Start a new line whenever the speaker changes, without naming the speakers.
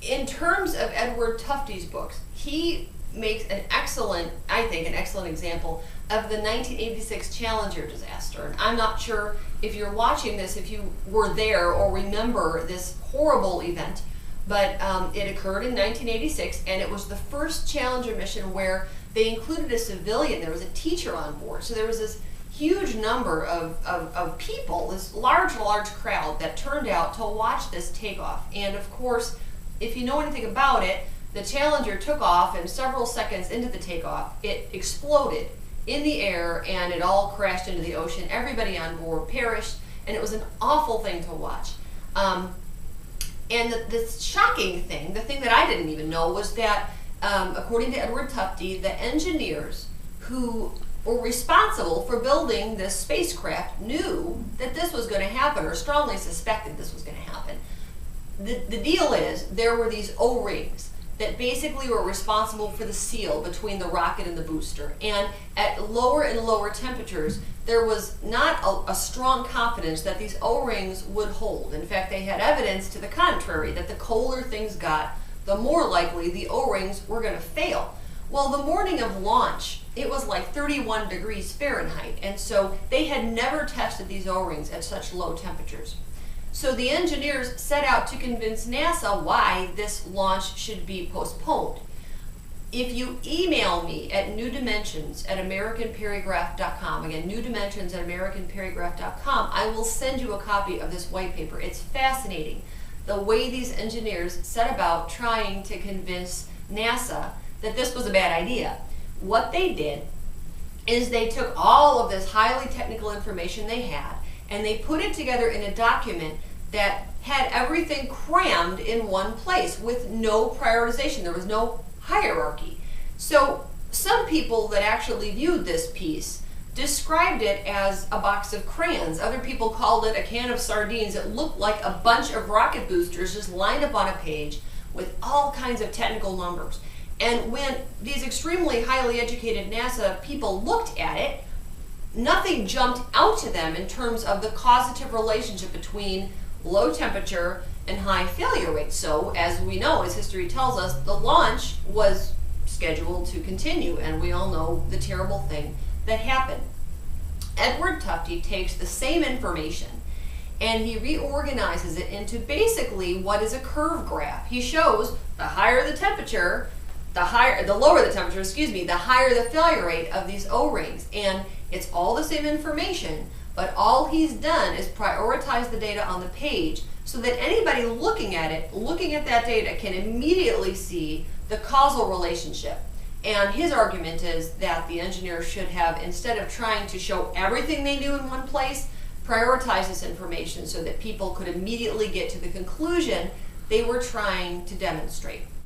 in terms of Edward Tufte's books, he makes an excellent, I think, an excellent example of the 1986 Challenger disaster. And I'm not sure if you're watching this, if you were there or remember this horrible event, but it occurred in 1986, and it was the first Challenger mission where they included a civilian. There was a teacher on board. So there was this huge number of people, this large crowd that turned out to watch this takeoff. And of course, if you know anything about it, the Challenger took off, and several seconds into the takeoff, it exploded in the air, and it all crashed into the ocean. Everybody on board perished, and it was an awful thing to watch. And the shocking thing, the thing that I didn't even know, was that according to Edward Tufte, the engineers who were responsible for building this spacecraft knew that this was going to happen, or strongly suspected this was going to happen. The deal is, there were these O-rings that basically were responsible for the seal between the rocket and the booster. And at lower and lower temperatures, there was not a strong confidence that these O-rings would hold. In fact, they had evidence to the contrary, that the colder things got, the more likely the O-rings were going to fail. Well, the morning of launch, it was like 31 degrees Fahrenheit, and so they had never tested these O-rings at such low temperatures. So the engineers set out to convince NASA why this launch should be postponed. If you email me at newdimensions@americanperrygraf.com, again, newdimensions@americanperrygraf.com, I will send you a copy of this white paper. It's fascinating, the way these engineers set about trying to convince NASA that this was a bad idea. What they did is they took all of this highly technical information they had, and they put it together in a document that had everything crammed in one place with no prioritization. There was no hierarchy. So some people that actually viewed this piece described it as a box of crayons. Other people called it a can of sardines. It looked like a bunch of rocket boosters just lined up on a page with all kinds of technical numbers. And when these extremely highly educated NASA people looked at it, nothing jumped out to them in terms of the causative relationship between low temperature and high failure rate. So, as we know, as history tells us, the launch was scheduled to continue, and we all know the terrible thing that happened. Edward Tufte takes the same information and he reorganizes it into basically what is a curve graph. He shows the higher the temperature, the lower the temperature, the higher the failure rate of these O-rings. And it's all the same information, but all he's done is prioritize the data on the page so that anybody looking at that data can immediately see the causal relationship. And his argument is that the engineers should have, instead of trying to show everything they knew in one place, prioritize this information so that people could immediately get to the conclusion they were trying to demonstrate.